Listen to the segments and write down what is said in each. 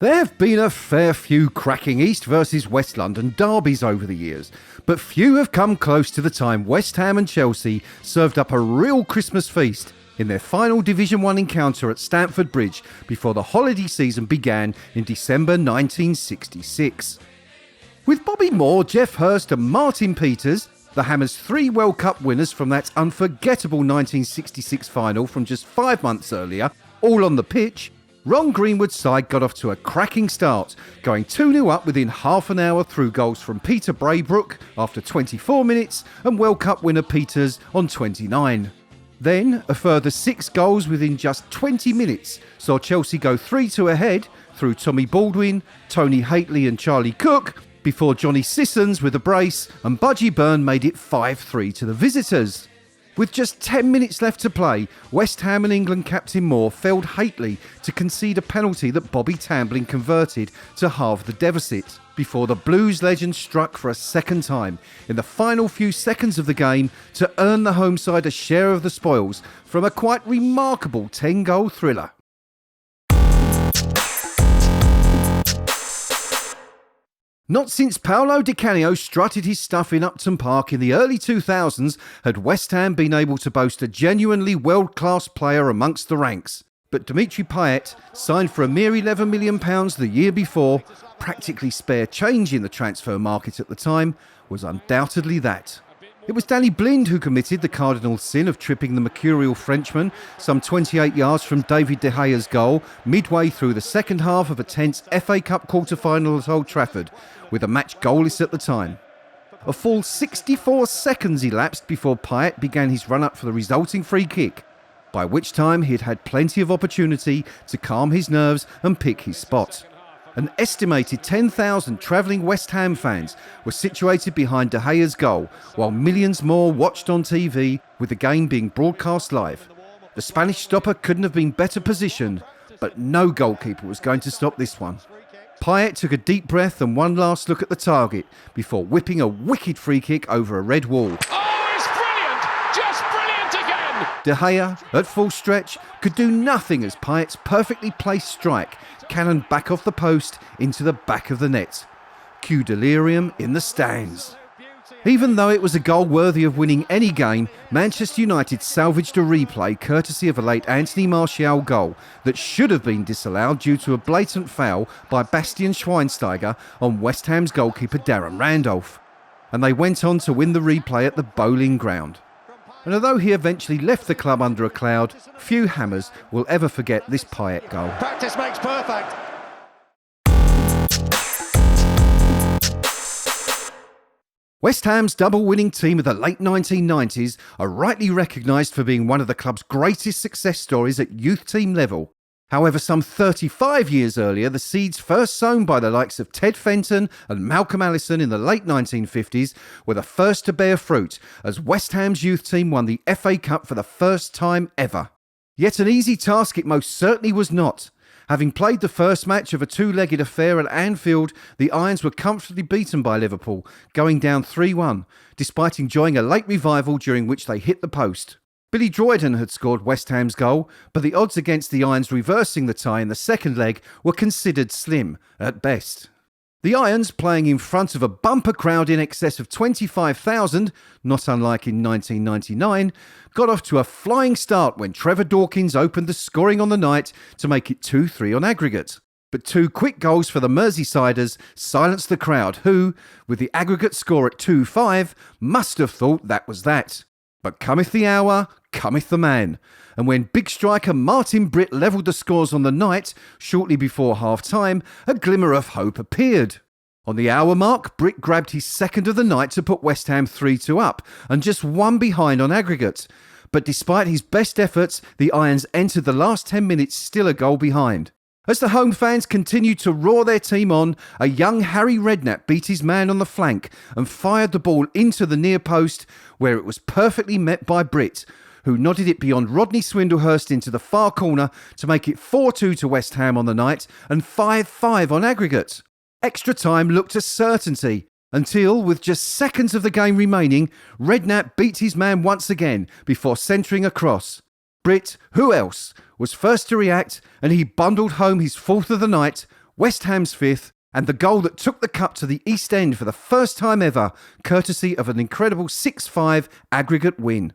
There have been a fair few cracking East versus West London derbies over the years, but few have come close to the time West Ham and Chelsea served up a real Christmas feast in their final Division 1 encounter at Stamford Bridge before the holiday season began in December 1966. With Bobby Moore, Geoff Hurst and Martin Peters, the Hammers' three World Cup winners from that unforgettable 1966 final from just 5 months earlier, all on the pitch, Ron Greenwood's side got off to a cracking start, going 2-0 up within half an hour through goals from Peter Braybrook after 24 minutes and World Cup winner Peters on 29. Then, a further 6 goals within just 20 minutes saw Chelsea go 3-2 ahead through Tommy Baldwin, Tony Haitley and Charlie Cook, before Johnny Sissons with a brace and Budgie Byrne made it 5-3 to the visitors. With just 10 minutes left to play, West Ham and England captain Moore felled Haitley to concede a penalty that Bobby Tambling converted to halve the deficit, before the Blues legend struck for a second time in the final few seconds of the game to earn the home side a share of the spoils from a quite remarkable 10-goal thriller. Not since Paolo Di Canio strutted his stuff in Upton Park in the early 2000s had West Ham been able to boast a genuinely world-class player amongst the ranks. But Dimitri Payet, signed for a mere £11 million the year before, practically spare change in the transfer market at the time, was undoubtedly that. It was Danny Blind who committed the cardinal sin of tripping the mercurial Frenchman some 28 yards from David De Gea's goal midway through the second half of a tense FA Cup quarter-final at Old Trafford, with a match goalless at the time. A full 64 seconds elapsed before Payet began his run-up for the resulting free kick, by which time he'd had plenty of opportunity to calm his nerves and pick his spot. An estimated 10,000 travelling West Ham fans were situated behind De Gea's goal, while millions more watched on TV, with the game being broadcast live. The Spanish stopper couldn't have been better positioned, but no goalkeeper was going to stop this one. Payet took a deep breath and one last look at the target before whipping a wicked free kick over a red wall. Oh, it's brilliant! Just brilliant again! De Gea, at full stretch, could do nothing as Payet's perfectly placed strike cannoned back off the post into the back of the net. Cue delirium in the stands. Even though it was a goal worthy of winning any game, Manchester United salvaged a replay courtesy of a late Anthony Martial goal that should have been disallowed due to a blatant foul by Bastian Schweinsteiger on West Ham's goalkeeper Darren Randolph. And they went on to win the replay at the Bowling Ground. And although he eventually left the club under a cloud, few Hammers will ever forget this Payet goal. Practice makes perfect. West Ham's double-winning team of the late 1990s are rightly recognised for being one of the club's greatest success stories at youth team level. However, some 35 years earlier, the seeds first sown by the likes of Ted Fenton and Malcolm Allison in the late 1950s were the first to bear fruit, as West Ham's youth team won the FA Cup for the first time ever. Yet an easy task it most certainly was not. Having played the first match of a two-legged affair at Anfield, the Irons were comfortably beaten by Liverpool, going down 3-1, despite enjoying a late revival during which they hit the post. Billy Droyden had scored West Ham's goal, but the odds against the Irons reversing the tie in the second leg were considered slim at best. The Irons, playing in front of a bumper crowd in excess of 25,000, not unlike in 1999, got off to a flying start when Trevor Dawkins opened the scoring on the night to make it 2-3 on aggregate. But 2 quick goals for the Merseysiders silenced the crowd who, with the aggregate score at 2-5, must have thought that was that. But cometh the hour, cometh the man. And when big striker Martin Britt levelled the scores on the night, shortly before half-time, a glimmer of hope appeared. On the hour mark, Britt grabbed his second of the night to put West Ham 3-2 up, and just one behind on aggregate. But despite his best efforts, the Irons entered the last 10 minutes still a goal behind. As the home fans continued to roar their team on, a young Harry Redknapp beat his man on the flank and fired the ball into the near post, where it was perfectly met by Britt, who nodded it beyond Rodney Swindlehurst into the far corner to make it 4-2 to West Ham on the night and 5-5 on aggregate. Extra time looked a certainty, until, with just seconds of the game remaining, Redknapp beat his man once again before centering across. Britt, who else, was first to react, and he bundled home his fourth of the night, West Ham's fifth, and the goal that took the cup to the East End for the first time ever, courtesy of an incredible 6-5 aggregate win.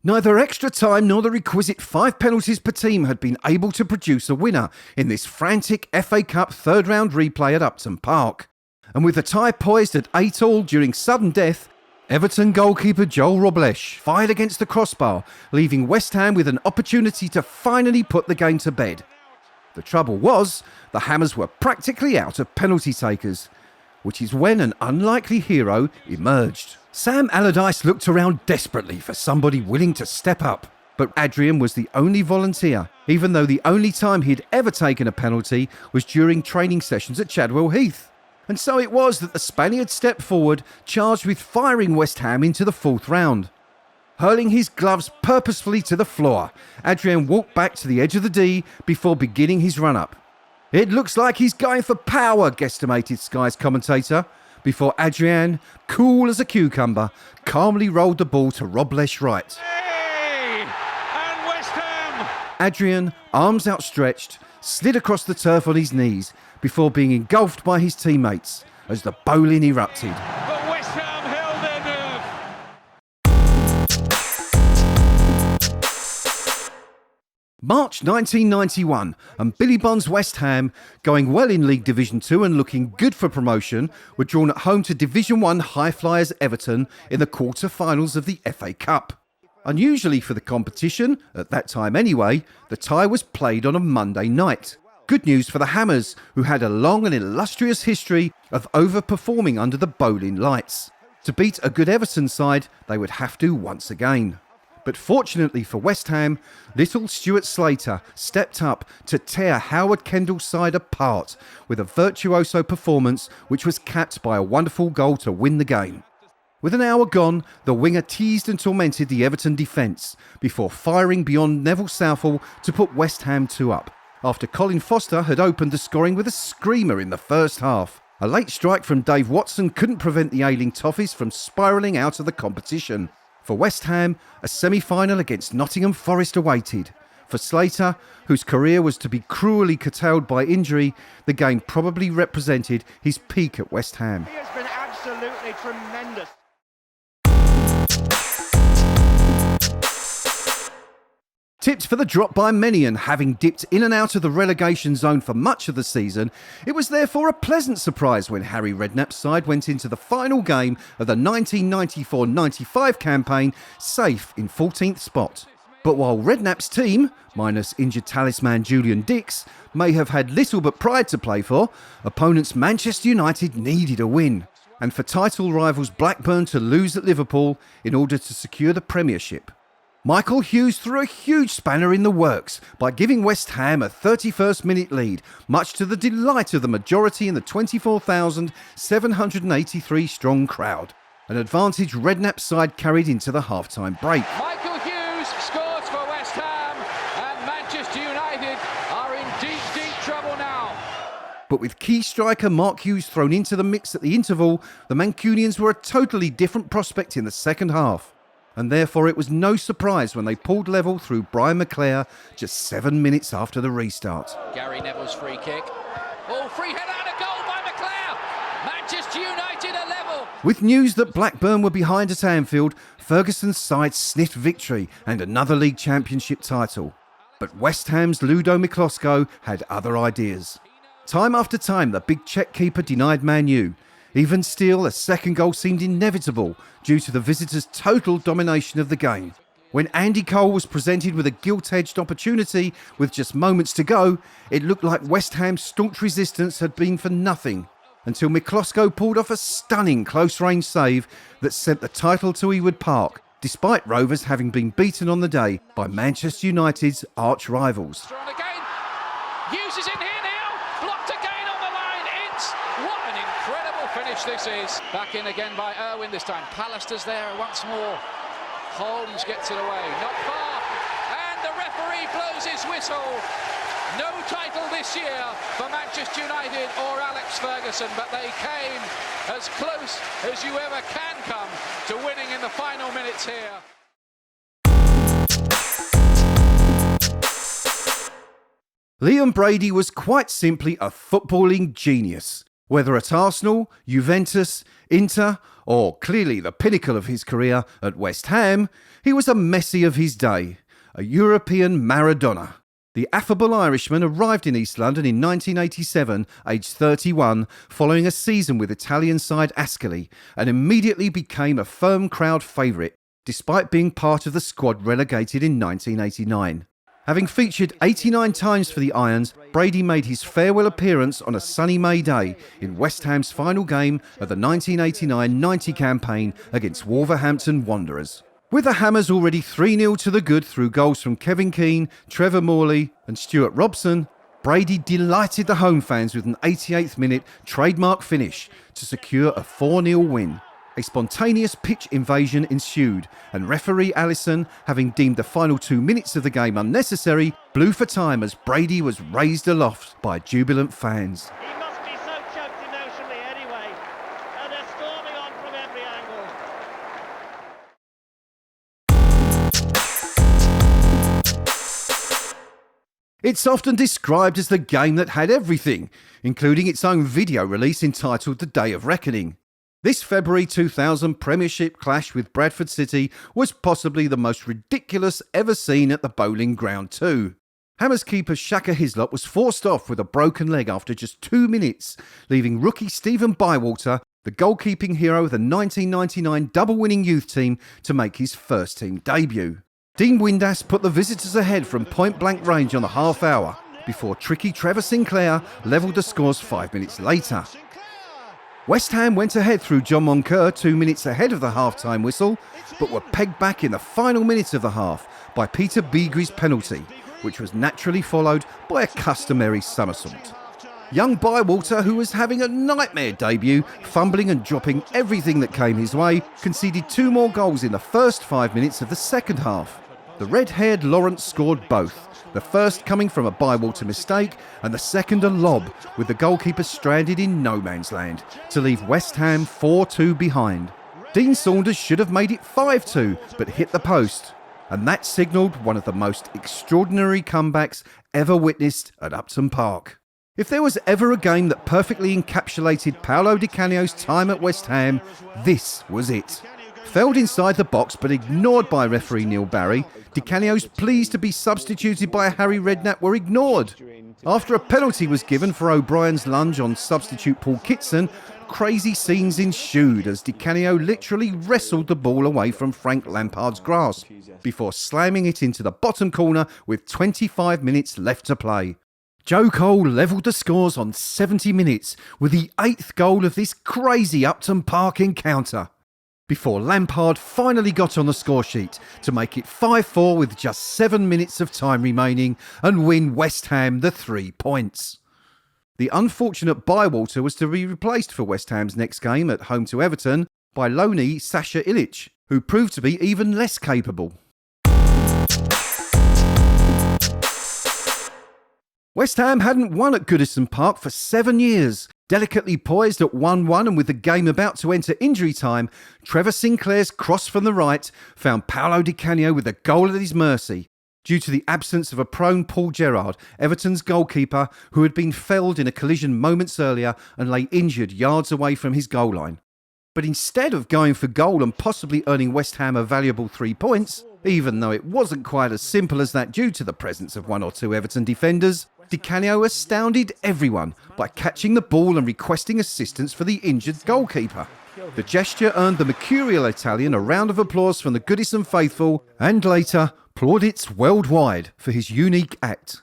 Neither extra time nor the requisite 5 penalties per team had been able to produce a winner in this frantic FA Cup third round replay at Upton Park. And with the tie poised at 8-all during sudden death, Everton goalkeeper Joel Robles fired against the crossbar, leaving West Ham with an opportunity to finally put the game to bed. The trouble was, the Hammers were practically out of penalty takers, which is when an unlikely hero emerged. Sam Allardyce looked around desperately for somebody willing to step up, but Adrian was the only volunteer, even though the only time he'd ever taken a penalty was during training sessions at Chadwell Heath. And so it was that the Spaniard stepped forward, charged with firing West Ham into the 4th round. Hurling his gloves purposefully to the floor, Adrian walked back to the edge of the D before beginning his run-up. "It looks like he's going for power," guesstimated Sky's commentator, before Adrian, cool as a cucumber, calmly rolled the ball to Robles' right. Hey! And West Ham! Adrian, arms outstretched, slid across the turf on his knees before being engulfed by his teammates as the bowling erupted. But West Ham held their nerve. March 1991, and Billy Bond's West Ham, going well in League Division 2 and looking good for promotion, were drawn at home to Division 1 high flyers Everton in the quarter-finals of the FA Cup. Unusually for the competition, at that time anyway, the tie was played on a Monday night. Good news for the Hammers, who had a long and illustrious history of overperforming under the bowling lights. To beat a good Everton side, they would have to once again. But fortunately for West Ham, little Stuart Slater stepped up to tear Howard Kendall's side apart with a virtuoso performance which was capped by a wonderful goal to win the game. With an hour gone, the winger teased and tormented the Everton defence before firing beyond Neville Southall to put West Ham 2 up, after Colin Foster had opened the scoring with a screamer in the first half. A late strike from Dave Watson couldn't prevent the ailing Toffees from spiralling out of the competition. For West Ham, a semi-final against Nottingham Forest awaited. For Slater, whose career was to be cruelly curtailed by injury, the game probably represented his peak at West Ham. He has been absolutely tremendous. Tipped for the drop by many and having dipped in and out of the relegation zone for much of the season, it was therefore a pleasant surprise when Harry Redknapp's side went into the final game of the 1994-95 campaign safe in 14th spot. But while Redknapp's team, minus injured talisman Julian Dix, may have had little but pride to play for, opponents Manchester United needed a win, and for title rivals Blackburn to lose at Liverpool in order to secure the Premiership. Michael Hughes threw a huge spanner in the works by giving West Ham a 31st minute lead, much to the delight of the majority in the 24,783 strong crowd. An advantage Redknapp's side carried into the half-time break. Michael Hughes scores for West Ham, and Manchester United are in deep, deep trouble now. But with key striker Mark Hughes thrown into the mix at the interval, the Mancunians were a totally different prospect in the second half. And therefore it was no surprise when they pulled level through Brian McClare just 7 minutes after the restart. Gary Neville's free kick. Oh, free header and a goal by McClare. Manchester United are level. With news that Blackburn were behind at Anfield, Ferguson's side sniffed victory and another league championship title. But West Ham's Ludo Miklosko had other ideas. Time after time, the big Czech keeper denied Man U. Even still, a second goal seemed inevitable due to the visitors' total domination of the game. When Andy Cole was presented with a gilt-edged opportunity with just moments to go, it looked like West Ham's staunch resistance had been for nothing, until Miklosko pulled off a stunning close-range save that sent the title to Ewood Park, despite Rovers having been beaten on the day by Manchester United's arch-rivals. Strong again. Hughes is in here now. Blocked again on the line. It's what an incredible finish this is. Back in again by Irwin this time. Pallister's there once more. Holmes gets it away. Not far. And the referee blows his whistle. No title this year for Manchester United or Alex Ferguson, but they came as close as you ever can come to winning in the final minutes here. Liam Brady was quite simply a footballing genius. Whether at Arsenal, Juventus, Inter, or clearly the pinnacle of his career at West Ham, he was a Messi of his day, a European Maradona. The affable Irishman arrived in East London in 1987, aged 31, following a season with Italian side Ascoli, and immediately became a firm crowd favourite, despite being part of the squad relegated in 1989. Having featured 89 times for the Irons, Brady made his farewell appearance on a sunny May day in West Ham's final game of the 1989-90 campaign against Wolverhampton Wanderers. With the Hammers already 3-0 to the good through goals from Kevin Keane, Trevor Morley and Stuart Robson, Brady delighted the home fans with an 88th minute trademark finish to secure a 4-0 win. A spontaneous pitch invasion ensued, and referee Allison, having deemed the final 2 minutes of the game unnecessary, blew for time as Brady was raised aloft by jubilant fans. He must be so choked emotionally anyway, and they're storming on from every angle. It's often described as the game that had everything, including its own video release entitled The Day of Reckoning. This February 2000 Premiership clash with Bradford City was possibly the most ridiculous ever seen at the Bowling Ground too. Hammers keeper Shaka Hislop was forced off with a broken leg after just 2 minutes, leaving rookie Stephen Bywater, the goalkeeping hero of the 1999 double-winning youth team, to make his first team debut. Dean Windass put the visitors ahead from point-blank range on the half hour, before tricky Trevor Sinclair levelled the scores 5 minutes later. West Ham went ahead through John Moncur 2 minutes ahead of the half-time whistle, but were pegged back in the final minutes of the half by Peter Beagrie's penalty, which was naturally followed by a customary somersault. Young Bywater, who was having a nightmare debut, fumbling and dropping everything that came his way, conceded 2 more goals in the first 5 minutes of the second half. The red-haired Lawrence scored both, the first coming from a Bywater mistake and the second a lob, with the goalkeeper stranded in no man's land to leave West Ham 4-2 behind. Dean Saunders should have made it 5-2 but hit the post, and that signalled one of the most extraordinary comebacks ever witnessed at Upton Park. If there was ever a game that perfectly encapsulated Paolo Di Canio's time at West Ham, this was it. Felled inside the box but ignored by referee Neil Barry, Di Canio's pleas to be substituted by Harry Redknapp were ignored. After a penalty was given for O'Brien's lunge on substitute Paul Kitson, crazy scenes ensued as Di Canio literally wrestled the ball away from Frank Lampard's grasp, before slamming it into the bottom corner with 25 minutes left to play. Joe Cole levelled the scores on 70 minutes with the 8th goal of this crazy Upton Park encounter, before Lampard finally got on the score sheet to make it 5-4 with just 7 minutes of time remaining and win West Ham the 3 points. The unfortunate Bywater was to be replaced for West Ham's next game at home to Everton by loanee Sasha Ilic, who proved to be even less capable. West Ham hadn't won at Goodison Park for 7 years. Delicately poised at 1-1 and with the game about to enter injury time, Trevor Sinclair's cross from the right found Paolo Di Canio with a goal at his mercy, due to the absence of a prone Paul Gerrard, Everton's goalkeeper, who had been felled in a collision moments earlier and lay injured yards away from his goal line. But instead of going for goal and possibly earning West Ham a valuable 3 points, even though it wasn't quite as simple as that due to the presence of 1 or 2 Everton defenders, Di Canio astounded everyone by catching the ball and requesting assistance for the injured goalkeeper. The gesture earned the mercurial Italian a round of applause from the Goodison faithful and later plaudits worldwide for his unique act.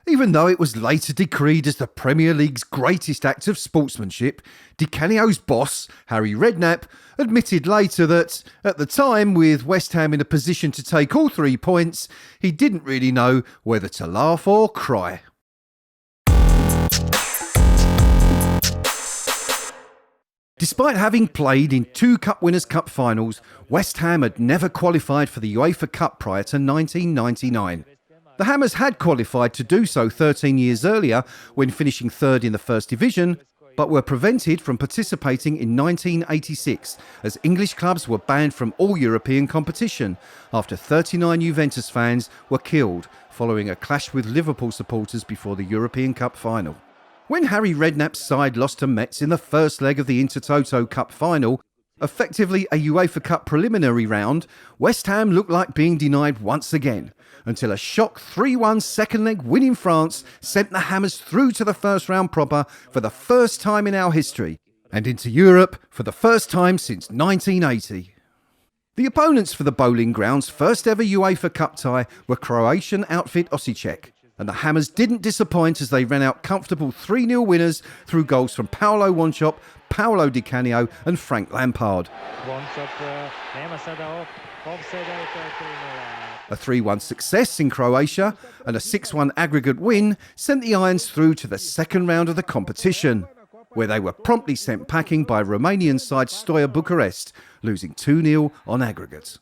Even though it was later decreed as the Premier League's greatest act of sportsmanship, Di Canio's boss, Harry Redknapp, admitted later that, at the time, with West Ham in a position to take all 3 points, he didn't really know whether to laugh or cry. Despite having played in 2 Cup Winners' Cup finals, West Ham had never qualified for the UEFA Cup prior to 1999. The Hammers had qualified to do so 13 years earlier when finishing 3rd in the First Division, but were prevented from participating in 1986 as English clubs were banned from all European competition after 39 Juventus fans were killed following a clash with Liverpool supporters before the European Cup final. When Harry Redknapp's side lost to Metz in the first leg of the Intertoto Cup final, effectively a UEFA Cup preliminary round, West Ham looked like being denied once again, until a shock 3-1 second leg win in France sent the Hammers through to the first round proper for the first time in our history, and into Europe for the first time since 1980. The opponents for the Bowling Grounds' first ever UEFA Cup tie were Croatian outfit Osijek, and the Hammers didn't disappoint as they ran out comfortable 3-0 winners through goals from Paolo Wanchope, Paolo Di Canio and Frank Lampard. A 3-1 success in Croatia and a 6-1 aggregate win sent the Irons through to the second round of the competition, where they were promptly sent packing by Romanian side Steaua Bucharest, losing 2-0 on aggregate.